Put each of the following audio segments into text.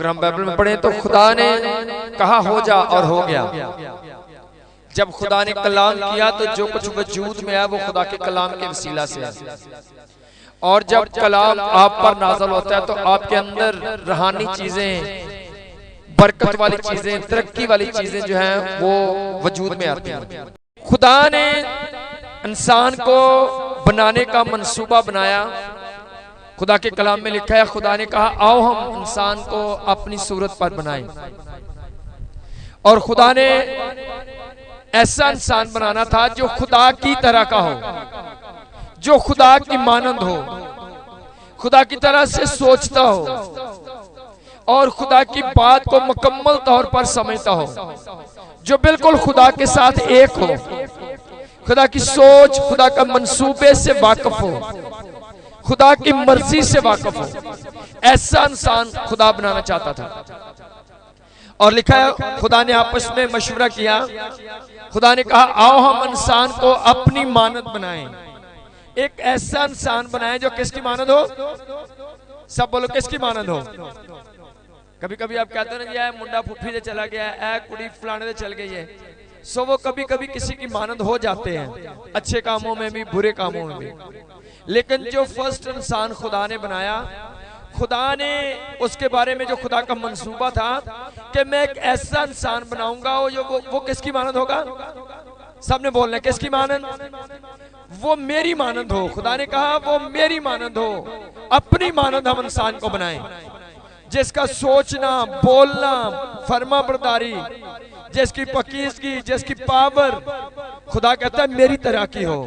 अगर हम बाइबल में पढ़ें तो खुदा ने कहा हो जा और हो गया। जब खुदा ने कलाम किया तो जो कुछ वजूद में है वो खुदा के कलाम के वसीला से है। और जब कलाम आप पर नाज़िल होता है तो आपके अंदर रूहानी चीजें, बरकत वाली चीजें, तरक्की वाली चीजें जो हैं वो वजूद में आती हैं। खुदा ने इंसान को बनाने का मंसूबा बनाया। खुदा के कलाम में लिखा है, खुदा ने कहा आओ हम इंसान को अपनी सूरत पर बनाएं। और खुदा ने ऐसा इंसान बनाना था जो खुदा की तरह का हो, जो खुदा की मानंद हो, खुदा की तरह से सोचता हो और खुदा की बात को मुकम्मल तौर पर समझता हो, जो बिल्कुल खुदा के साथ एक हो, खुदा की सोच, खुदा का मंसूबे से वाकिफ हो, खुदा की मर्जी से वाकिफ हो। ऐसा इंसान खुदा बनाना चाहता था। और लिखा है खुदा ने आपस में मशवरा किया, खुदा ने कहा आओ हम इंसान को अपनी मानद बनाएं। एक ऐसा इंसान बनाएं जो किसकी मानद हो? सब बोलो किसकी मानद हो। कभी कभी आप कहते हो ना, मुंडा फुफी से चला गया है, कुड़ी फलाने से चल गई है। सो वो कभी कभी किसी की मानद हो जाते हैं, अच्छे कामों में भी बुरे कामों में भी। लेकिन जो फर्स्ट इंसान खुदा ने बनाया, खुदा ने उसके बारे में जो खुदा का मंसूबा था कि मैं एक ऐसा इंसान बनाऊंगा वो किसकी मानद होगा? सबने बोलना किसकी मानद? वो मेरी मानद हो। खुदा ने कहा वो मेरी मानद हो, अपनी मानद हम इंसान को बनाएं, जिसका सोचना, बोलना, फर्मा बरदारी, जिसकी पकीज़गी, जिसकी पावर खुदा कहता है मेरी तरह की हो।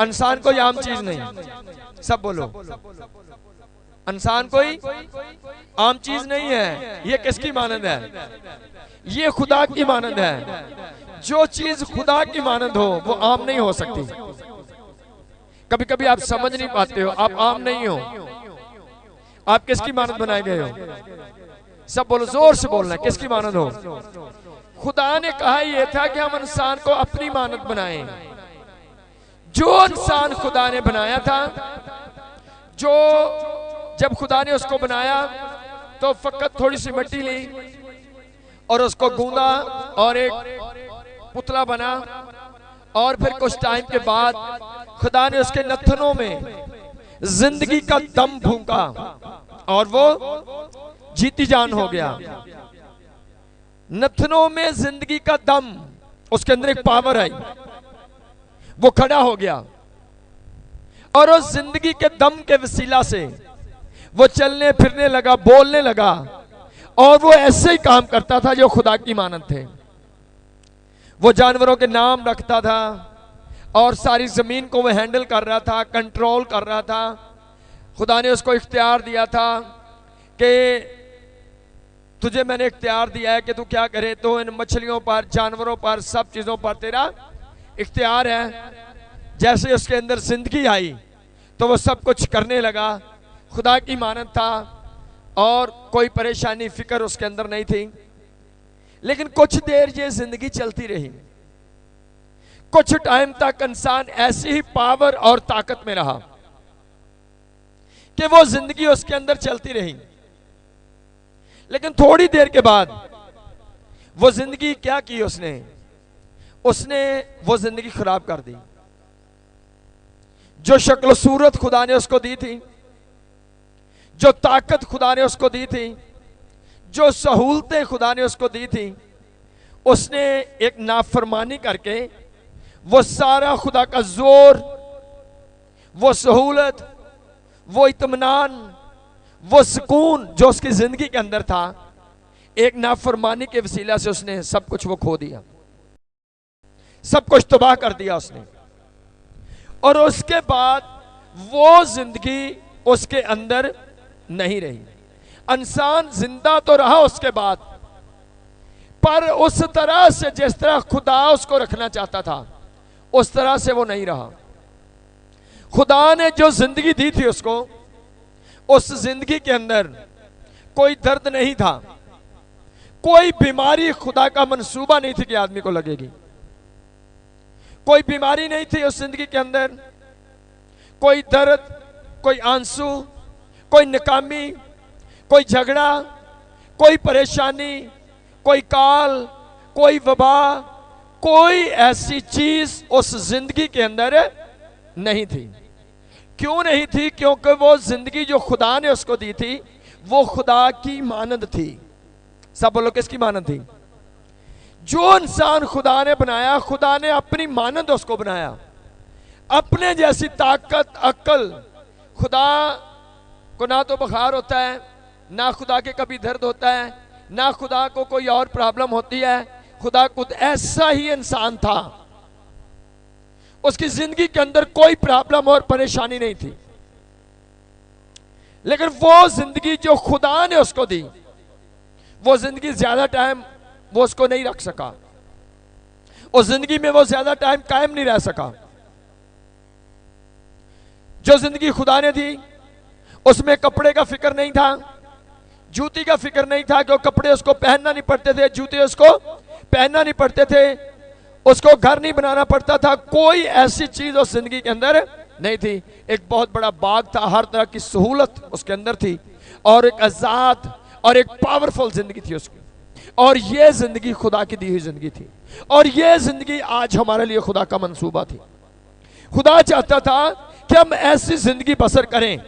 इंसान कोई आम चीज नहीं। सब बोलो इंसान कोई आम चीज नहीं है। ये किसकी मानद है? ये खुदा की मानद है। जो चीज खुदा की मानद हो वो आम नहीं हो सकती। कभी कभी आप समझ नहीं पाते हो, आप आम नहीं हो। आप किसकी मानद बनाए गए हो? सब बोलो, जोर से बोलना, किसकी मानद हो? खुदा ने कहा यह था कि हम इंसान को अपनी मानद बनाएं। जो इंसान खुदा ने बनाया था, जो जब खुदा ने उसको बनाया तो फकत थोड़ी सी मिट्टी ली और उसको गूंदा और एक पुतला बना। और फिर कुछ टाइम के बाद खुदा ने उसके नथनों में जिंदगी का दम फूंका और वो जीती जान हो गया। नथनों में जिंदगी का दम, उसके अंदर एक पावर आई, वो खड़ा हो गया और उस जिंदगी के दम के वसीला से वो चलने फिरने लगा, बोलने लगा और वो ऐसे ही काम करता था जो खुदा की मानद थे। वो जानवरों के नाम रखता था और सारी जमीन को वो हैंडल कर रहा था, कंट्रोल कर रहा था। खुदा ने उसको इख्तियार दिया था कि तुझे मैंने इख्तियार दिया है कि तू क्या करे, तो इन मछलियों पर, जानवरों पर, सब चीजों पर तेरा इख्तियार है। जैसे उसके अंदर जिंदगी आई तो वो सब कुछ करने लगा। खुदा की मानद था और कोई परेशानी, फिक्र उसके अंदर नहीं थी। लेकिन कुछ देर ये जिंदगी चलती रही। कुछ टाइम तक इंसान ऐसी ही पावर और ताकत में रहा कि वो जिंदगी उसके अंदर चलती रही। लेकिन थोड़ी देर के बाद वो जिंदगी क्या की उसने वो जिंदगी खराब कर दी। जो शक्ल सूरत खुदा ने उसको दी थी, जो ताकत खुदा ने उसको दी थी, जो सहूलतें खुदा ने उसको दी थी, उसने एक नाफरमानी करके वो सारा खुदा का जोर, वो सहूलत, वो इत्मीनान, वो सुकून जो उसकी जिंदगी के अंदर था, एक नाफरमानी के वसीला से उसने सब कुछ वो खो दिया, सब कुछ तबाह कर दिया उसने। और उसके बाद वो जिंदगी उसके अंदर नहीं रही। इंसान जिंदा तो रहा उसके बाद, पर उस तरह से जिस तरह खुदा उसको रखना चाहता था उस तरह से वो नहीं रहा। खुदा ने जो जिंदगी दी थी उसको, उस जिंदगी के अंदर कोई दर्द नहीं था, कोई बीमारी खुदा का मंसूबा नहीं थी कि आदमी को लगेगी। कोई बीमारी नहीं थी उस जिंदगी के अंदर, कोई दर्द, कोई आंसू, कोई नाकामी, कोई झगड़ा, कोई परेशानी, कोई काल, कोई वबा, कोई ऐसी चीज उस जिंदगी के अंदर नहीं थी। क्यों नहीं थी? क्योंकि वो जिंदगी जो खुदा ने उसको दी थी वो खुदा की मानद थी। सब बोलो, किसकी मानद थी? जो इंसान खुदा ने बनाया, खुदा ने अपनी मानद उसको बनाया। अपने जैसी ताकत, अक्ल, खुदा को ना तो बुखार होता है, ना खुदा के कभी दर्द होता है, ना खुदा को कोई और प्रॉब्लम होती है। खुदा खुद ऐसा ही इंसान था, उसकी जिंदगी के अंदर कोई प्रॉब्लम और परेशानी नहीं थी। लेकिन वो जिंदगी जो खुदा ने उसको दी, वो जिंदगी ज्यादा टाइम वो उसको नहीं रख सका। उस जिंदगी में वो ज्यादा टाइम कायम नहीं रह सका। जो जिंदगी खुदा ने दी उसमें कपड़े का फिक्र नहीं था, जूती का फिक्र नहीं था, क्योंकि कपड़े उसको पहनना नहीं पड़ते थे, जूते उसको पहनना नहीं पड़ते थे, उसको घर नहीं बनाना पड़ता था। कोई ऐसी चीज उस जिंदगी के अंदर नहीं थी। एक बहुत बड़ा बाग था, हर तरह की सहूलत उसके अंदर थी, और एक आजाद और एक पावरफुल जिंदगी थी उसकी। और ये जिंदगी खुदा की दी हुई जिंदगी थी, और ये जिंदगी आज हमारे लिए खुदा का मंसूबा थी। खुदा चाहता था कि हम ऐसी जिंदगी बसर करें,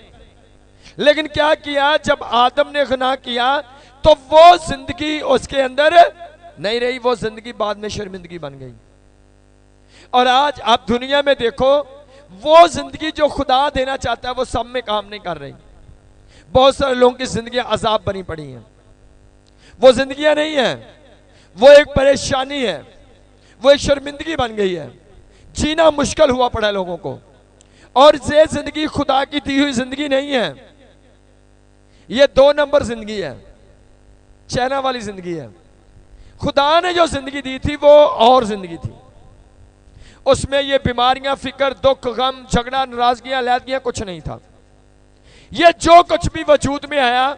लेकिन क्या किया? जब आदम ने गुनाह किया तो वो जिंदगी उसके अंदर नहीं रही, वो जिंदगी बाद में शर्मिंदगी बन गई। और आज आप दुनिया में देखो, वो जिंदगी जो खुदा देना चाहता है वो सब में काम नहीं कर रही। बहुत सारे लोगों की जिंदगी अजाब बनी पड़ी हैं। वो जिंदगियां नहीं है, वो एक परेशानी है, वो एक शर्मिंदगी बन गई है। जीना मुश्किल हुआ पड़ा है लोगों को। और ये जिंदगी खुदा की दी हुई जिंदगी नहीं है, ये 2 नंबर जिंदगी है, चाइना वाली जिंदगी है। खुदा ने जो जिंदगी दी थी वो और जिंदगी थी। उसमें ये बीमारियां, फिक्र, दुख, गम, झगड़ा, नाराजगियां, लैदगियां कुछ नहीं था। ये जो कुछ भी वजूद में आया,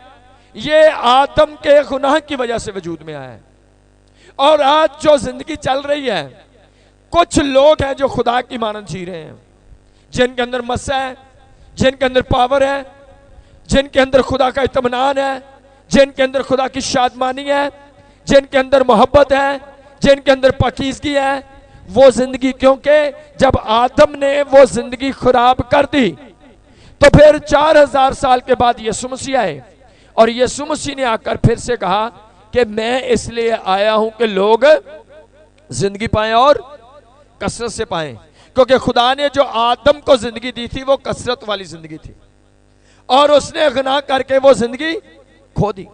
ये आदम के गुनाह की वजह से वजूद में आया है। और आज जो जिंदगी चल रही है, कुछ लोग हैं जो खुदा की मानद जी रहे हैं, जिनके अंदर मस्सा है, जिनके अंदर पावर है, जिनके अंदर खुदा का इत्मीनान है, जिनके अंदर खुदा की शादमानी है, जिनके अंदर मोहब्बत है, जिनके अंदर पाकीज़गी है। वो जिंदगी, क्योंकि जब आदम ने वो जिंदगी खराब कर दी तो फिर 4000 साल के बाद यीशु मसीह आए, और यीशु मसीह ने आकर फिर से कहा कि मैं इसलिए आया हूं कि लोग जिंदगी पाएं और कसरत से पाएं। क्योंकि खुदा ने जो आदम को जिंदगी दी थी वो कसरत वाली जिंदगी थी, और उसने गुनाह करके वो जिंदगी खो दी।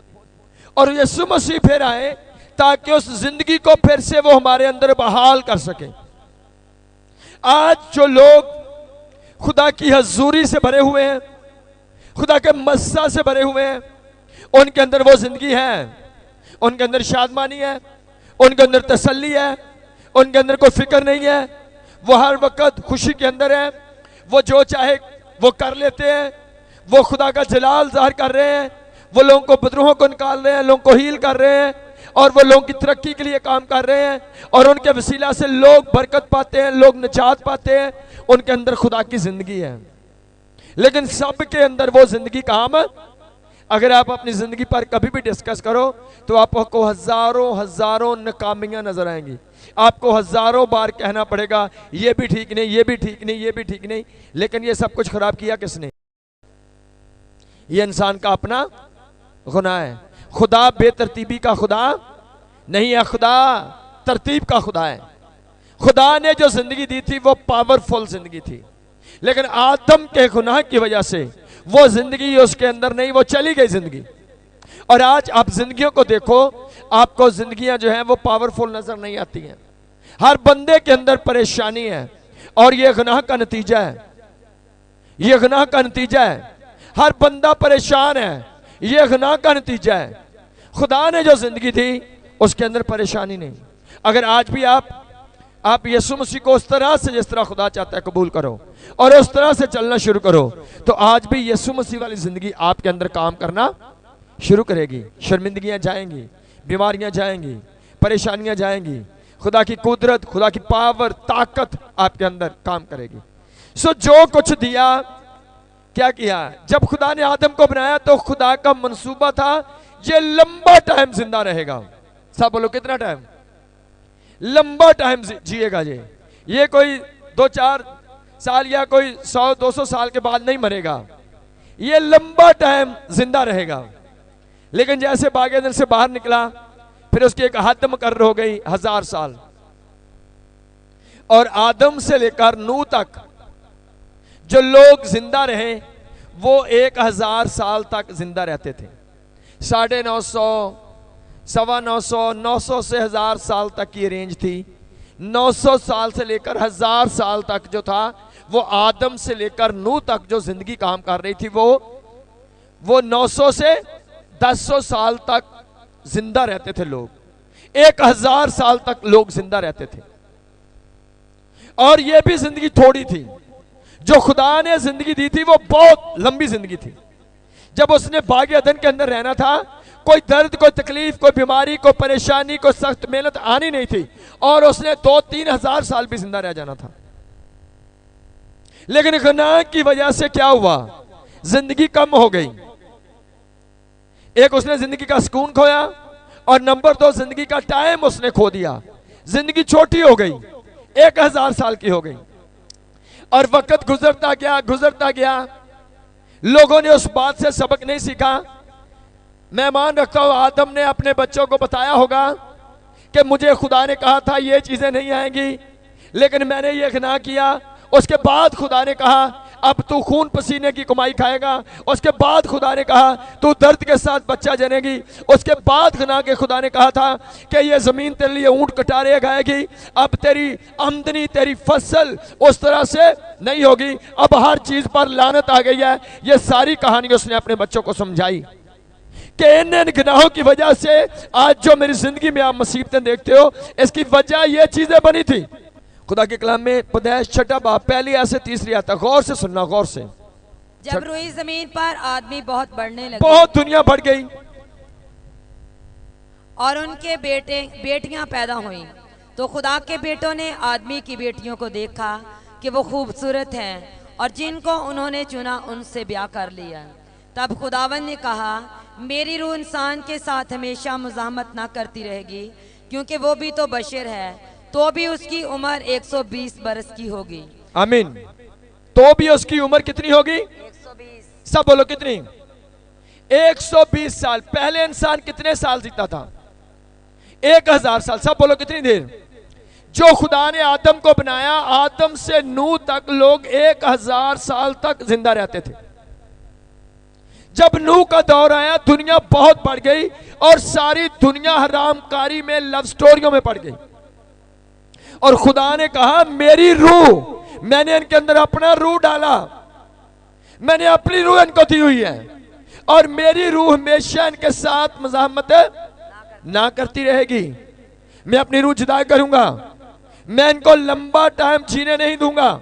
और यीशु मसीह फिर आए ताकि उस जिंदगी को फिर से वो हमारे अंदर बहाल कर सके। आज जो लोग खुदा की हजूरी से भरे हुए हैं, खुदा के मस्सा से भरे हुए हैं, उनके अंदर वो जिंदगी है, उनके अंदर शादमानी है, उनके अंदर तसल्ली है, उनके अंदर कोई फिक्र नहीं है। वो हर वक्त खुशी के अंदर है, वो जो चाहे वो कर लेते हैं, वो खुदा का जलाल ज़ाहिर कर रहे हैं, वो लोगों को बदरूहों को निकाल रहे हैं, लोगों को हील कर रहे हैं, और वो लोगों की तरक्की के लिए काम कर रहे हैं, और उनके वसीला से लोग बरकत पाते हैं, लोग निजात पाते हैं। उनके अंदर खुदा की जिंदगी है। लेकिन सब के अंदर वो जिंदगी काम, अगर आप अपनी जिंदगी पर कभी भी डिस्कस करो तो आपको हजारों हजारों नाकामियां नजर आएंगी। आपको हजारों बार कहना पड़ेगा ये भी ठीक नहीं, ये भी ठीक नहीं, ये भी ठीक नहीं। लेकिन ये सब कुछ खराब किया किसने? ये इंसान का अपना गुनाह है। खुदा बेतरतीबी का खुदा नहीं है, खुदा तरतीब का खुदा है। खुदा ने जो जिंदगी दी थी वो पावरफुल जिंदगी थी, लेकिन आदम के गुनाह की वजह से वो जिंदगी उसके अंदर नहीं, वो चली गई जिंदगी। और आज आप जिंदगियों को देखो, आपको जिंदगियां जो हैं वो पावरफुल नजर नहीं आती हैं। हर बंदे के अंदर परेशानी है, और ये गुनाह का नतीजा है, ये गुनाह का नतीजा है। हर बंदा परेशान है, ये गुनाह का नतीजा है। खुदा ने जो जिंदगी दी उसके अंदर परेशानी नहीं। अगर आज भी आप यीशु मसीह को उस तरह से, जिस तरह खुदा चाहता है, कबूल करो और उस तरह से चलना शुरू करो, तो आज भी यीशु मसीह वाली जिंदगी आपके अंदर काम करना शुरू करेगी। शर्मिंदगियां जाएंगी, बीमारियां जाएंगी, परेशानियां जाएंगी। खुदा की कुदरत, खुदा की पावर, ताकत आपके अंदर काम करेगी। सो जो कुछ दिया, क्या किया? जब खुदा ने आदम को बनाया तो खुदा का मंसूबा था ये लंबा टाइम जिंदा रहेगा। सब बोलो कितना टाइम? लंबा टाइम जिएगा। ये कोई 2-4 साल या कोई 100-200 साल के बाद नहीं मरेगा, ये लंबा टाइम जिंदा रहेगा। लेकिन जैसे बागेदन से बाहर निकला, फिर उसकी एक हद मुकर्रर हो गई 1000 साल, और आदम से लेकर नूह तक जो लोग जिंदा रहे वो 1000 साल तक जिंदा रहते थे। 950, 925, 900 से 1000 साल तक की रेंज थी। 900 साल से लेकर 1000 साल तक जो था वो आदम से लेकर नूह तक जो जिंदगी काम कर रही थी वो 900 से 1000 साल तक जिंदा रहते थे लोग। 1000 साल तक लोग जिंदा रहते थे। और ये भी जिंदगी थोड़ी थी। जो खुदा ने जिंदगी दी थी वो बहुत लंबी जिंदगी थी। जब उसने बागे अदन के अंदर रहना था, कोई दर्द, कोई तकलीफ, कोई बीमारी, कोई परेशानी, कोई सख्त मेहनत आनी नहीं थी, और उसने 2-3 हजार साल भी जिंदा रह जाना था। लेकिन गुनाह की वजह से क्या हुआ? जिंदगी कम हो गई। एक, उसने जिंदगी का सुकून खोया, और नंबर 2, जिंदगी का टाइम उसने खो दिया। जिंदगी छोटी हो गई, 1000 साल की हो गई। और वक्त गुजरता गया, लोगों ने उस बात से सबक नहीं सीखा। मैं मान रखता हूं आदम ने अपने बच्चों को बताया होगा कि मुझे खुदा ने कहा था ये चीजें नहीं आएंगी, लेकिन मैंने ये गुनाह किया। उसके बाद खुदा ने कहा अब तू खून पसीने की कमाई खाएगा। उसके बाद खुदा ने कहा तू दर्द के साथ बच्चा जनेगी। उसके बाद गुनाह के खुदा ने कहा था कि ये जमीन तेरे लिए ऊंट कटारे खाएगी। अब तेरी आमदनी, तेरी फसल उस तरह से नहीं होगी। अब हर चीज पर लानत आ गई है। ये सारी कहानी उसने अपने बच्चों को समझाई कि इन गुनाहों की वजह से आज जो मेरी जिंदगी में आप मुसीबतें देखते हो, इसकी वजह ये चीजें बनी थी। खुदा के कलाम में पैदाइश 6 बाब 1 से 3 आता। गौर से सुनना, गौर से। जब रुई जमीन पर आदमी बहुत बढ़ने लगे, बहुत दुनिया बढ़ गई, और उनके बेटियां पैदा हुईं, तो खुदा के बेटों ने आदमी की बेटियों को देखा कि वो खूबसूरत हैं, और जिनको उन्होंने चुना उनसे ब्याह कर लिया। तब खुदावन ने कहा मेरी रूह इंसान के साथ हमेशा मुज़ाहमत ना करती रहेगी, क्योंकि वो भी तो बशर है, तो भी उसकी उम्र 120 बरस की होगी। आमीन। तो भी उसकी उम्र कितनी होगी? 120। सब बोलो कितनी? 120 साल। पहले इंसान कितने साल जीता था? 1000 साल। सब बोलो कितनी देर? जो खुदा ने आदम को बनाया, आदम से नूह तक लोग 1000 साल तक जिंदा रहते थे। जब नूह का दौर आया, दुनिया बहुत बढ़ गई, और सारी दुनिया हरामकारी में, लव स्टोरियों में पड़ गई। और खुदा ने कहा मेरी रूह, मैंने इनके अंदर अपना रूह डाला, मैंने अपनी रूह इनको दी हुई है, और मेरी रूह हमेशा इनके साथ मुज़ाहमत ना करती रहेगी। मैं अपनी रूह जुदा करूंगा, मैं इनको लंबा टाइम जीने नहीं दूंगा,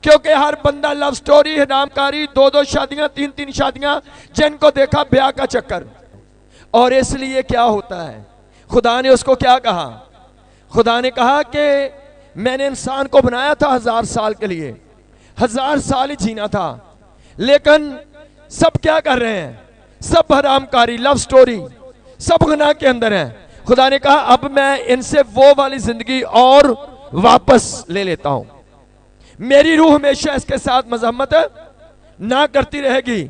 क्योंकि हर बंदा लव स्टोरी, हरामकारी, 2-2 शादियां, 3-3 शादियां, जिनको देखा ब्याह का चक्कर। और इसलिए क्या होता है, खुदा ने उसको क्या कहा? खुदा ने कहा कि मैंने इंसान को बनाया था 1000 साल के लिए, 1000 साल ही जीना था, लेकिन सब क्या कर रहे हैं? सब हरामकारी, लव स्टोरी, सब गुनाह के अंदर हैं। खुदा ने कहा अब मैं इनसे वो वाली जिंदगी और वापस ले लेता हूं। मेरी रूह हमेशा इसके साथ मज़ाहमत ना करती रहेगी,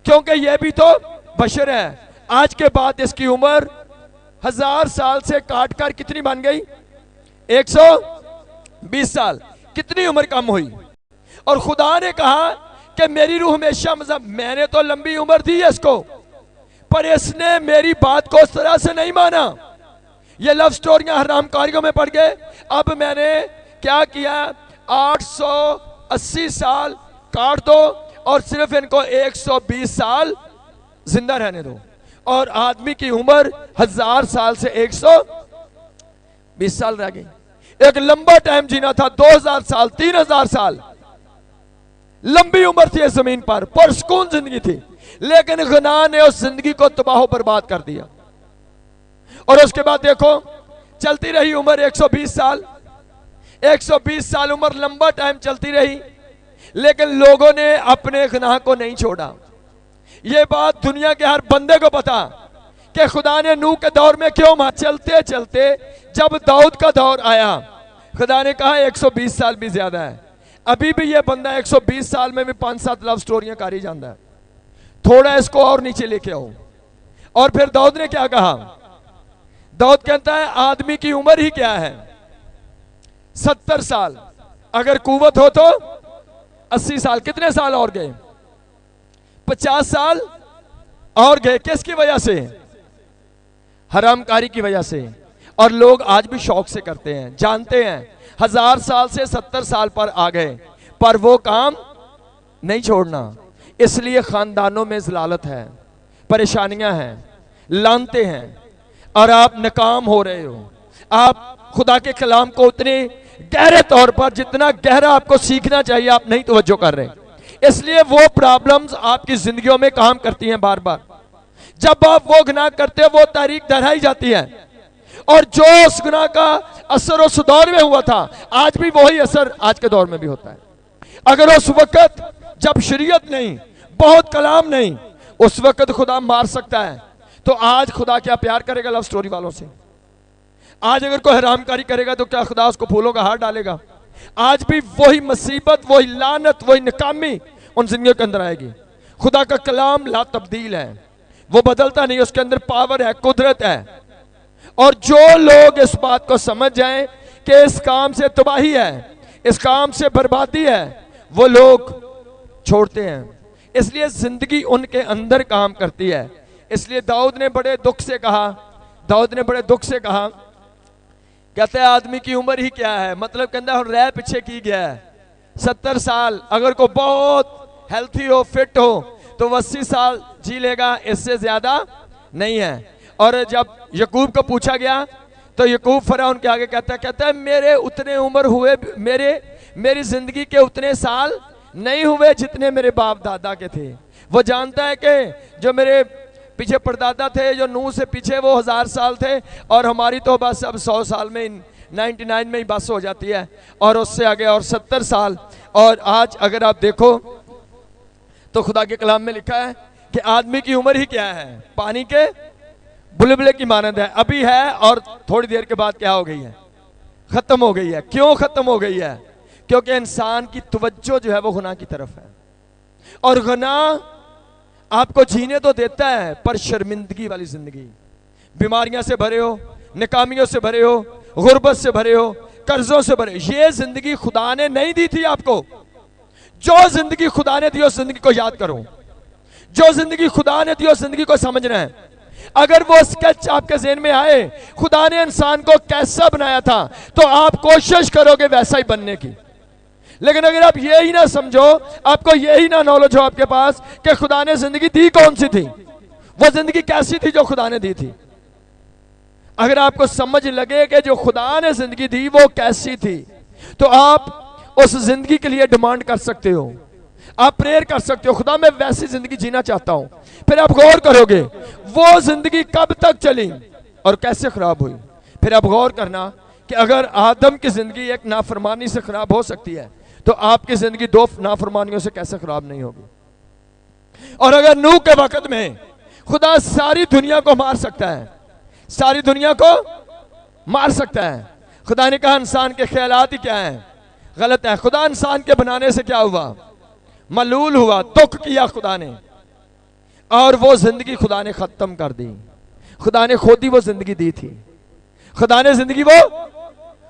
क्योंकि यह भी तो बशर है। आज के बाद इसकी उम्र 1000 साल से काट कर कितनी बन गई? 120 साल। कितनी उम्र कम हुई? और खुदा ने कहा कि मेरी रूह हमेशा मैंने तो लंबी उम्र दी है इसको, पर इसने मेरी बात को उस तरह से नहीं माना। ये लव स्टोरियां हरामकारियों में पड़ गए। अब मैंने क्या किया? 880 साल काट दो, और सिर्फ इनको 120 साल जिंदा रहने दो। और आदमी की उम्र 1000 साल से 120 साल रह गई। एक लंबा टाइम जीना था, 2000 साल, 3000 साल, लंबी उम्र थी इस जमीन पर, पुरसुकून जिंदगी थी। लेकिन गुनाह ने उस जिंदगी को तबाह बर्बाद कर दिया। और उसके बाद देखो चलती रही उम्र 120 साल। 120 साल उम्र लंबा टाइम चलती रही, लेकिन लोगों ने अपने गुनाह को नहीं छोड़ा। ये बात दुनिया के हर बंदे को पता कि खुदा ने नूह के दौर में क्यों मारा। चलते चलते जब दाऊद का दौर आया, खुदा ने कहा 120 साल भी ज्यादा है, अभी भी ये बंदा 120 साल में भी 5-7 लव स्टोरियां कर ही जाता है, थोड़ा इसको और नीचे लेके आओ। और फिर दाऊद ने क्या कहा, दाऊद कहता है आदमी की उम्र ही क्या है, 70 साल, अगर कुव्वत हो तो 80 साल, कितने साल और गए, 50 साल और गए। किसकी वजह से, हरामकारी की वजह से। और लोग आज भी शौक से करते हैं, जानते हैं 1000 साल से 70 साल पर आ गए, पर वो काम नहीं छोड़ना। इसलिए खानदानों में ज़लालत है, परेशानियां हैं, लानते हैं, और आप नाकाम हो रहे हो। आप खुदा के कलाम को उतने गहरे तौर पर, जितना गहरा आपको सीखना चाहिए, आप नहीं तवज्जो कर रहे। इसलिए वो प्रॉब्लम्स आपकी जिंदगियों में काम करती हैं बार बार। जब आप वो गुनाह करते हो, वो तारीख दोहराई जाती है, और जो उस गुनाह का असर उस दौर में हुआ था, आज भी वही असर आज के दौर में भी होता है। अगर उस वक्त जब शरीयत नहीं, बहुत कलाम नहीं, उस वक्त खुदा मार सकता है, तो आज खुदा क्या प्यार करेगा लव स्टोरी वालों से? आज अगर कोई हरामकारी करेगा तो क्या खुदा उसको फूलों का हार डालेगा? आज भी वही मुसीबत, वही लानत, वही नाकामी उन जिंदगियों के अंदर आएगी। खुदा का कलाम ला तब्दील है, वो बदलता नहीं, उसके अंदर पावर है, कुदरत है। और जो लोग इस बात को समझ जाएं कि इस काम से तबाही है, इस काम से बर्बादी है, वो लोग छोड़ते हैं। इसलिए जिंदगी उनके अंदर काम करती है। इसलिए दाऊद ने बड़े दुख से कहा, कहते हैं आदमी की उम्र ही क्या है, मतलब कहता है रह पीछे की गया है 70 साल। अगर कोई बहुत हेल्थी हो, फिट हो, तो 80 साल जी लेगा, इससे ज्यादा नहीं है। और जब यकूब को पूछा गया तो यकूब फरौन के आगे कहता है मेरे उतने उम्र हुए, मेरी जिंदगी के उतने साल नहीं हुए जितने मेरे बाप दादा के थे। वो जानता है कि जो मेरे पीछे परदादा थे, जो नूह से पीछे, वो 1000 साल थे, और हमारी तो बस अब 100 साल में, 99 में ही बस हो जाती है, और उससे आगे और 70 साल। और आज अगर आप देखो तो खुदा के कलाम में लिखा है कि आदमी की उम्र ही क्या है, पानी के बुलबुले की मानंद है, अभी है और थोड़ी देर के बाद क्या हो गई है, खत्म हो गई है। क्यों खत्म हो गई है? क्योंकि इंसान की तवज्जो जो है वो गुनाह की तरफ है, और गुनाह आपको जीने तो देता है, पर शर्मिंदगी वाली जिंदगी, बीमारियां से भरे हो, नाकामियों से भरे हो, गुर्बत से भरे हो, कर्जों से भरे, ये जिंदगी खुदा ने नहीं दी थी आपको। जो जिंदगी खुदा ने दी उस जिंदगी को याद करो, जो जिंदगी खुदा ने दी उस जिंदगी को समझना है। अगर वो स्केच आपके ज़हन में आए, खुदा ने इंसान को कैसा बनाया था, तो आप कोशिश करोगे वैसा ही बनने की। लेकिन अगर आप ये ही ना समझो, आपको यही ना नॉलेज हो आपके पास कि खुदा ने जिंदगी दी कौन सी थी, वो जिंदगी कैसी थी जो खुदा ने दी थी, अगर आपको समझ लगे कि जो खुदा ने जिंदगी दी वो कैसी थी, तो आप उस जिंदगी के लिए डिमांड कर सकते हो, आप प्रेयर कर सकते हो, खुदा मैं वैसी जिंदगी जीना चाहता हूं। फिर आप गौर करोगे वो जिंदगी कब तक चली और कैसे खराब हुई। फिर आप गौर करना कि अगर आदम की जिंदगी एक नाफरमानी से खराब हो सकती है, तो आपकी जिंदगी 2 नाफरमानियों से कैसे खराब नहीं होगी। और अगर नूह के वक्त में खुदा सारी दुनिया को मार सकता है, सारी दुनिया को मार सकता है, खुदा ने कहा इंसान के ख्यालात ही क्या हैं, गलत है। खुदा इंसान के बनाने से क्या हुआ, मलूल हुआ, दुख किया खुदा ने, और वो जिंदगी खुदा ने खत्म कर दी। खुदा ने खुद ही वो जिंदगी दी थी, खुदा ने जिंदगी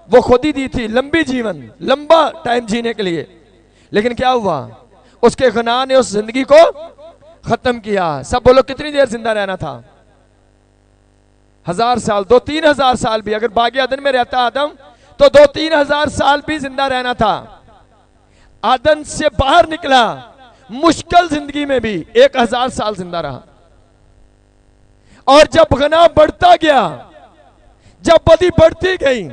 वो खुद ही दी थी, लंबी जीवन, लंबा टाइम जीने के लिए। लेकिन क्या हुआ, उसके गुनाह ने उस जिंदगी को खत्म किया। सब बोलो कितनी देर जिंदा रहना था, 1000 साल, 2-3 हजार साल भी। अगर बागी अदन में रहता आदम तो 2-3 हजार साल भी जिंदा रहना था। आदन से बाहर निकला, मुश्किल जिंदगी में भी 1000 साल जिंदा रहा। और जब गुनाह बढ़ता गया, जब बदी बढ़ती गई,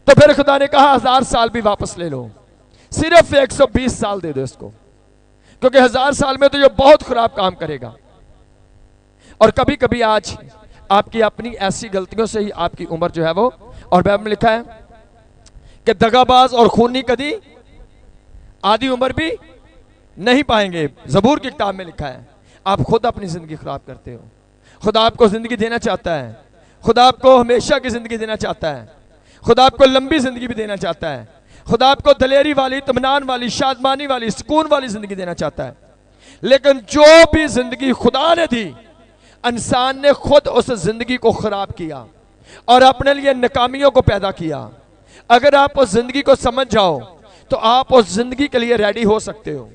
तो फिर खुदा ने कहा 1000 साल भी वापस ले लो, सिर्फ 120 साल दे दो इसको, क्योंकि 1000 साल में तो ये बहुत खराब काम करेगा। और कभी कभी आज आपकी अपनी ऐसी गलतियों से ही आपकी उम्र जो है वो, और बाइबल में लिखा है कि दगाबाज और खूनी कभी आधी उम्र भी नहीं पाएंगे। ज़बूर की किताब में लिखा है। आप खुद अपनी जिंदगी खराब करते हो, खुदा आपको जिंदगी देना चाहता है। खुदा आपको हमेशा की जिंदगी देना चाहता है। खुदा आपको लंबी जिंदगी भी देना चाहता है। खुदा आपको दलेरी वाली, इत्मीनान वाली, शादमानी वाली, सुकून वाली जिंदगी देना चाहता है। लेकिन जो भी जिंदगी खुदा ने दी, इंसान ने खुद उस जिंदगी को खराब किया और अपने लिए नाकामियों को पैदा किया। अगर आप उस जिंदगी को समझ जाओ तो आप उस जिंदगी के लिए रेडी हो सकते हो।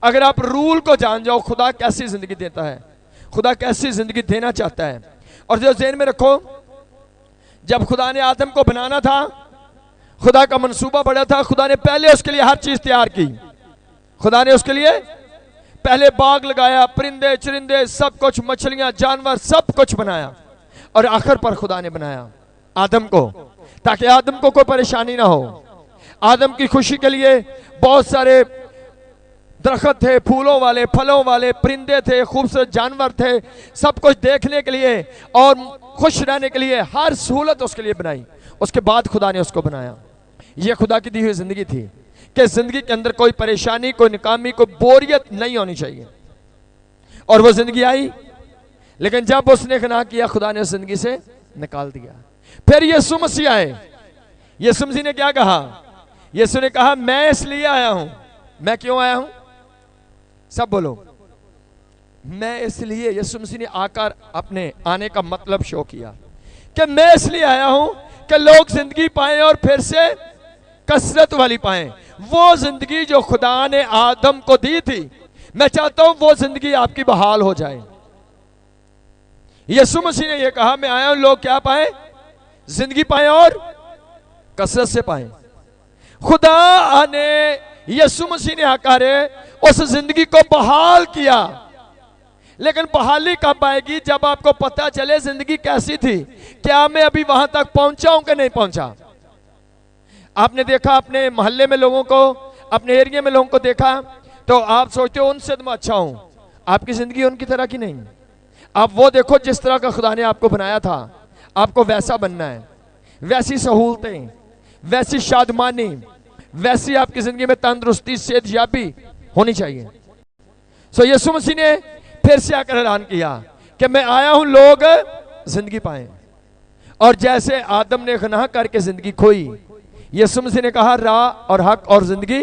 अगर आप रूल को जान जाओ, खुदा कैसी जिंदगी देता है, खुदा कैसी जिंदगी देना चाहता है। और जो ज़हन में रखो, जब खुदा ने आदम को बनाना था, खुदा का मंसूबा बड़ा था। खुदा ने पहले उसके लिए हर चीज तैयार की। खुदा ने उसके लिए पहले बाग लगाया, परिंदे चरिंदे सब कुछ, मछलियां, जानवर सब कुछ बनाया। और आखिर पर खुदा ने बनाया आदम को, ताकि आदम को कोई परेशानी ना हो। आदम की खुशी के लिए बहुत सारे दरख्त थे, फूलों वाले, फलों वाले, परिंदे थे, खूबसूरत जानवर थे, सब कुछ देखने के लिए और खुश रहने के लिए हर सहूलत उसके लिए बनाई। उसके बाद खुदा ने उसको बनाया। यह खुदा की दी हुई जिंदगी थी कि जिंदगी के अंदर कोई परेशानी, कोई नाकामी, कोई बोरियत नहीं होनी चाहिए। और वो जिंदगी आई, लेकिन जब उसने गुनाह किया, खुदा ने उस जिंदगी से निकाल दिया। फिर यीशु मसीह आए। यीशु मसीह ने क्या कहा? यीशु ने कहा, मैं इसलिए आया हूं। मैं क्यों आया हूं? सब बोलो, मैं इसलिए। यीशु मसीह ने आकर अपने आने का मतलब शो किया कि मैं इसलिए आया हूं कि लोग जिंदगी पाएं और फिर से कसरत वाली पाएं। वो जिंदगी जो खुदा ने आदम को दी थी, मैं चाहता हूं वो जिंदगी आपकी बहाल हो जाए। यीशु मसीह ने यह कहा, मैं आया हूं लोग क्या पाएं? जिंदगी पाएं और कसरत से पाएं। खुदा ने, यीशु मसीह ने आकर उस जिंदगी को बहाल किया। लेकिन बहाली कब आएगी? जब आपको पता चले जिंदगी कैसी थी। क्या मैं अभी वहां तक पहुंचा हूं कि नहीं पहुंचा? आपने देखा अपने मोहल्ले में लोगों को, अपने एरिया में लोगों को देखा, तो आप सोचते हो उनसे तो मैं अच्छा हूं। आपकी जिंदगी उनकी तरह की नहीं। आप वो देखो जिस तरह का खुदा ने आपको बनाया था, आपको वैसा बनना है। वैसी सहूलतें, वैसी शादमानी, वैसी आपकी जिंदगी में तंदुरुस्ती, सेहतयाबी होनी चाहिए। सो यीशु मसीह ने फिर से आकर ऐलान किया कि मैं आया हूं लोग जिंदगी पाएं। और जैसे आदम ने गुनाह करके जिंदगी खोई, यीशु मसीह ने कहा, राह और हक और जिंदगी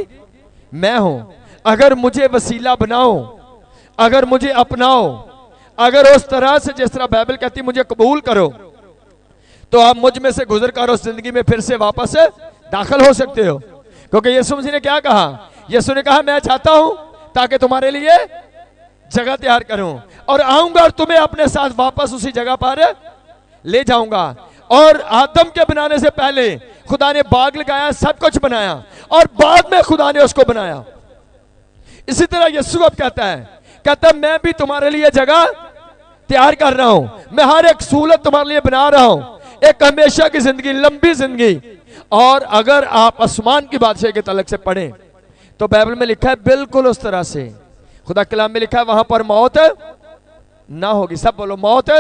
मैं हूं। अगर मुझे वसीला बनाओ, अगर मुझे अपनाओ, अगर उस तरह से जिस तरह बाइबल कहती मुझे कबूल करो, तो आप मुझ में से गुजर कर उस जिंदगी में फिर से वापस दाखिल हो सकते हो। क्योंकि यीशु मसीह ने क्या कहा? यीशु ने कहा, मैं चाहता हूं ताकि तुम्हारे लिए जगह तैयार करूं और आऊंगा और तुम्हें अपने साथ वापस उसी जगह पर ले जाऊंगा। और आदम के बनाने से पहले खुदा ने बाग लगाया, सब कुछ बनाया, और बाद में खुदा ने उसको बनाया। इसी तरह यीशु अब कहता है मैं भी तुम्हारे लिए जगह तैयार कर रहा हूं। मैं हर एक सहूलत तुम्हारे लिए बना रहा हूं, एक हमेशा की जिंदगी, लंबी जिंदगी। और अगर आप आसमान की बादशाह के तलक से पढ़ें तो बाइबल में लिखा है बिल्कुल उस तरह से। खुदा कलाम में लिखा है वहां पर मौत ना होगी। सब बोलो, मौत।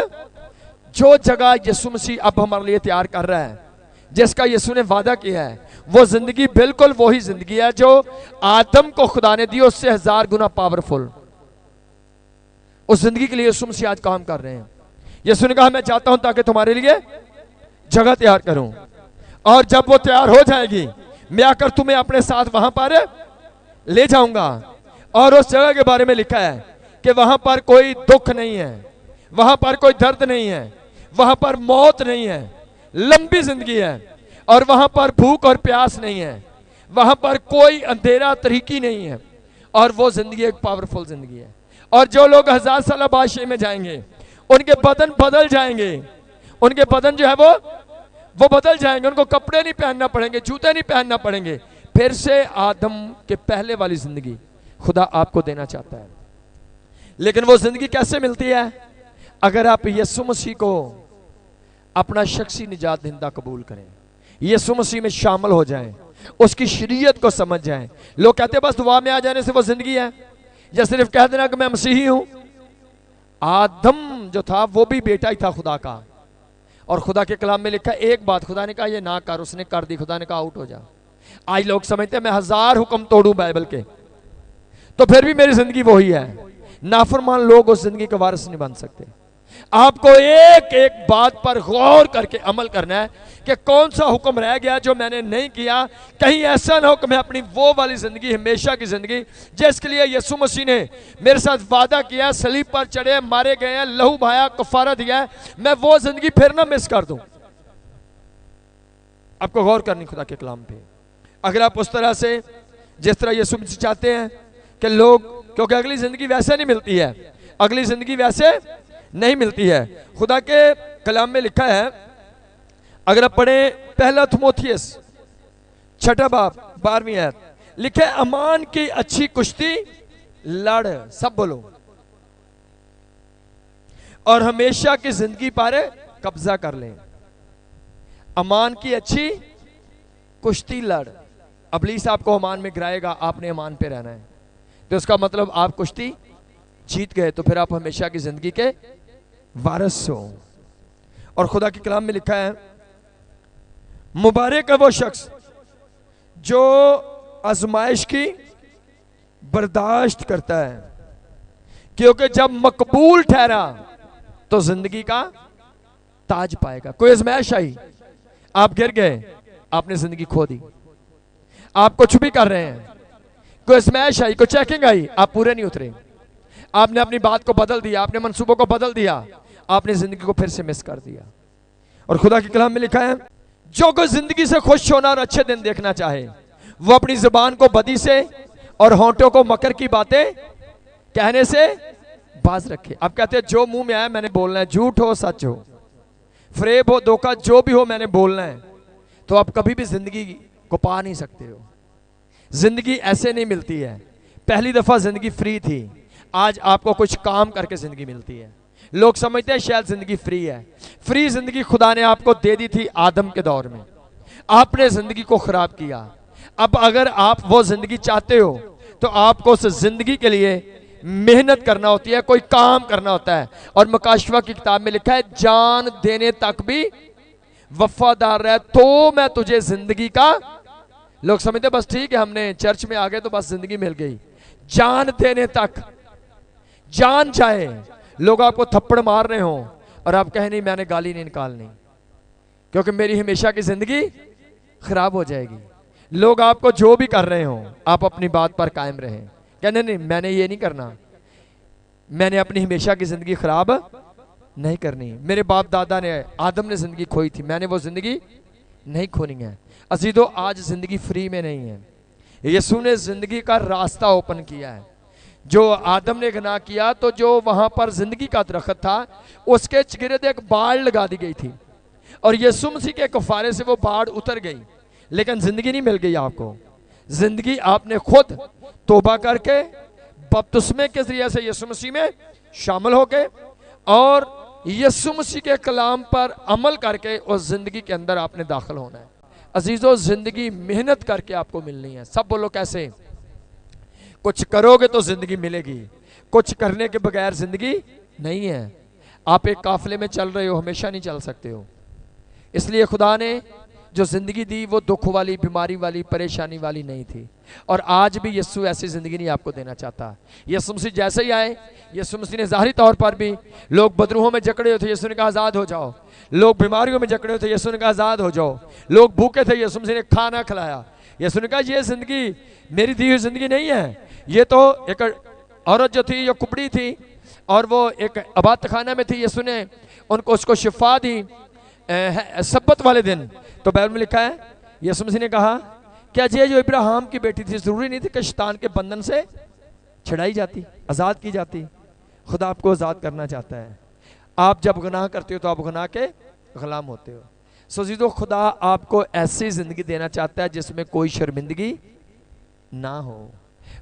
जो जगह यीशु मसीह अब हमारे लिए तैयार कर रहा है, जिसका यीशु ने वादा किया है, वो जिंदगी बिल्कुल वही जिंदगी है जो आदम को खुदा ने दी, उससे 1000 गुना पावरफुल। उस जिंदगी के लिए यीशु मसीह आज काम कर रहे हैं। यीशु ने कहा, मैं चाहता हूं ताकि तुम्हारे लिए जगह तैयार करूं, और जब वो तैयार हो जाएगी, मैं आकर तुम्हें अपने साथ वहां पर ले जाऊंगा। और उस जगह के बारे में लिखा है कि वहां पर कोई दुख नहीं है, वहां पर कोई दर्द नहीं है, वहां पर मौत नहीं है, लंबी जिंदगी है। और वहां पर भूख और प्यास नहीं है, वहां पर कोई अंधेरा तरीकी नहीं है। और वो जिंदगी एक पावरफुल जिंदगी है। और जो लोग 1000 साल बादशाही में जाएंगे, उनके बदन बदल जाएंगे। उनके बदन जो है वो बदल जाएंगे। उनको कपड़े नहीं पहनना पड़ेंगे, जूते नहीं पहनना पड़ेंगे। फिर से आदम के पहले वाली जिंदगी खुदा आपको देना चाहता है। लेकिन वो जिंदगी कैसे मिलती है? अगर आप यीशु मसीह को अपना शख्सी निजात दहिंदा कबूल करें, यीशु मसीह में शामिल हो जाएं, उसकी शरीयत को समझ जाएं। लोग कहते हैं बस दुआ में आ जाने से वो जिंदगी है, या सिर्फ कह देना कि मैं मसीही हूं। आदम जो था वो भी बेटा ही था खुदा का, और खुदा के कलाम में लिखा एक बात खुदा ने कहा ये ना कर, उसने कर दी। खुदा ने कहा आउट हो जा। आज लोग समझते हैं मैं 1000 हुक्म तोड़ूं बाइबल के तो फिर भी मेरी जिंदगी वही है। नाफरमान लोग उस जिंदगी के वारिस नहीं बन सकते। आपको एक एक बात पर गौर करके अमल करना है कि कौन सा हुक्म रह गया जो मैंने नहीं किया। कहीं ऐसा ना हो कि मैं अपनी वो वाली जिंदगी, हमेशा की जिंदगी जिसके लिए यीशु मसीह ने मेरे साथ वादा किया, सलीब पर चढ़े, मारे गए हैं, लहू बहाया, कफारा दिया है, मैं वो जिंदगी फिर ना मिस कर दूं। आपको गौर करनी खुदा के कलाम पे। अगर आप उस तरह से, जिस तरह यीशु मसीह चाहते हैं कि लोग, क्योंकि अगली जिंदगी वैसे नहीं मिलती है, अगली जिंदगी वैसे नहीं मिलती है। खुदा के कलाम में लिखा है, अगर आप पढ़े पहला थिमोथियस 6 बाब 12वीं आयत, लिखा है अमान की अच्छी कुश्ती लड़, सब बोलो, और हमेशा की जिंदगी पर कब्जा कर लें। अमान की अच्छी कुश्ती लड़। अबलीस आपको अमान में गिराएगा, आपने अमान पे रहना है, तो उसका मतलब आप कुश्ती जीत गए, तो फिर आप हमेशा की जिंदगी के वारिस हो। और खुदा के कलाम में लिखा है, मुबारक है वो शख्स जो आजमाइश की बर्दाश्त करता है, क्योंकि जब मकबूल ठहरा तो जिंदगी का ताज पाएगा। कोई आजमाइश आई, आप गिर गए, आपने जिंदगी खो दी। आप कुछ भी कर रहे हैं, कोई आजमाइश आई, कोई चेकिंग आई, आप पूरे नहीं उतरे, आपने अपनी बात को बदल दिया, आपने मंसूबों को बदल दिया, आपने जिंदगी को फिर से मिस कर दिया। और खुदा के कलाम में लिखा है, जो कोई जिंदगी से खुश होना और अच्छे दिन देखना चाहे, वो अपनी जुबान को बदी से और होंठों को मकर की बातें कहने से बाज रखे। आप कहते हैं जो मुंह में आया मैंने बोलना है, झूठ हो सच हो, फरेब हो धोखा, जो भी हो मैंने बोलना है, तो आप कभी भी जिंदगी को पा नहीं सकते हो। जिंदगी ऐसे नहीं मिलती है। पहली दफा जिंदगी फ्री थी, आज आपको कुछ काम करके जिंदगी मिलती है। लोग समझते हैं शायद जिंदगी फ्री है। फ्री जिंदगी खुदा ने आपको दे दी थी आदम के दौर में, आपने जिंदगी को खराब किया। अब अगर आप वो जिंदगी चाहते हो तो आपको उस जिंदगी के लिए मेहनत करना होती है, कोई काम करना होता है। और मुकाशवा की किताब में लिखा है, जान देने तक भी वफादार रह तो मैं तुझे जिंदगी का। लोग समझते बस ठीक है, हमने चर्च में आ गए तो बस जिंदगी मिल गई। जान देने तक, जान जाए, लोग आपको थप्पड़ मार रहे हो और आप कहें नहीं मैंने गाली नहीं निकालनी क्योंकि मेरी हमेशा की जिंदगी खराब हो जाएगी। लोग आपको जो भी कर रहे हो, आप अपनी बात पर कायम रहें, कहने नहीं मैंने ये नहीं करना, मैंने अपनी हमेशा की जिंदगी खराब नहीं करनी। मेरे बाप दादा ने, आदम ने जिंदगी खोई थी, मैंने वो जिंदगी नहीं खोनी है। अजीजों, आज जिंदगी फ्री में नहीं है। यीशु ने जिंदगी का रास्ता ओपन किया है। जो आदम ने गुनाह किया तो जो वहां पर जिंदगी का दरख्त था उसके गिर्द एक बाड़ लगा दी गई थी और यीशु मसीह के कफारे से वो बाड़ उतर गई, लेकिन जिंदगी नहीं मिल गई आपको। जिंदगी आपने खुद तौबा करके बपतिस्मे के जरिए से यीशु मसीह में शामिल होके और यीशु मसीह के कलाम पर अमल करके उस जिंदगी के अंदर आपने दाखिल होना है। अजीजों, जिंदगी मेहनत करके आपको मिलनी है। सब बोलो कैसे? कुछ करोगे तो जिंदगी मिलेगी, कुछ करने के बगैर जिंदगी नहीं है। आप एक काफिले में चल रहे हो, हमेशा नहीं चल सकते हो। इसलिए खुदा ने जो जिंदगी दी वो दुख वाली, बीमारी वाली, परेशानी वाली नहीं थी। और आज भी यीशु ऐसी जिंदगी नहीं आपको देना चाहता। यीशु मसीह जैसे ही आए, यीशु मसीह ने ज़ाहिरी तौर पर भी, लोग बदरूहों में जकड़े हुए थे, यीशु ने कहा आज़ाद हो जाओ। लोग बीमारियों में जकड़े हुए थे, यीशु ने कहा आज़ाद हो जाओ। लोग भूखे थे, यीशु मसीह ने खाना खिलाया। यीशु ने कहा ये जिंदगी मेरी दी हुई जिंदगी नहीं है, ये तो एक औरत जो थी, जो कुबड़ी थी और वो एक अबाद खाना में थी, यीशु ने उनको उसको शिफा दी सब्बत वाले दिन। तो बाइबल में लिखा है, यीशु मसीह ने कहा क्या ये जो इब्राहिम की बेटी थी जरूरी नहीं थी कि शैतान के बंधन से छुड़ाई जाती, आज़ाद की जाती? खुदा आपको आज़ाद करना चाहता है। आप जब गुनाह करते हो तो आप गुनाह के गुलाम होते हो। सोचो, खुदा आपको ऐसी जिंदगी देना चाहता है जिसमें कोई शर्मिंदगी ना हो।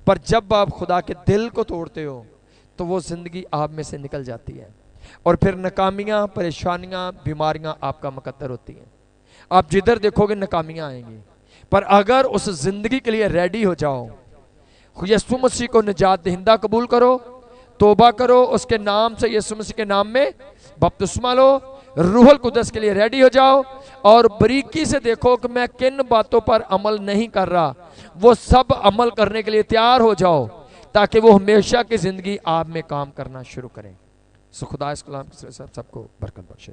पर जब आप खुदा के दिल को तोड़ते हो तो वो जिंदगी आप में से निकल जाती है और फिर नाकामियां, परेशानियां, बीमारियां आपका मुकद्दर होती हैं। आप जिधर देखोगे नाकामियां आएंगी। पर अगर उस जिंदगी के लिए रेडी हो जाओ, यीशु मसीह को निजात दहिंदा कबूल करो, तौबा करो, उसके नाम से, यीशु मसीह के नाम में बपतिस्मा लो, रूहुल कुदस के लिए रेडी हो जाओ और बारीकी से देखो कि मैं किन बातों पर अमल नहीं कर रहा, वो सब अमल करने के लिए तैयार हो जाओ ताकि वो हमेशा की जिंदगी आप में काम करना शुरू करें। सो खुदा इस कलाम के सबको बरकत बख्शे।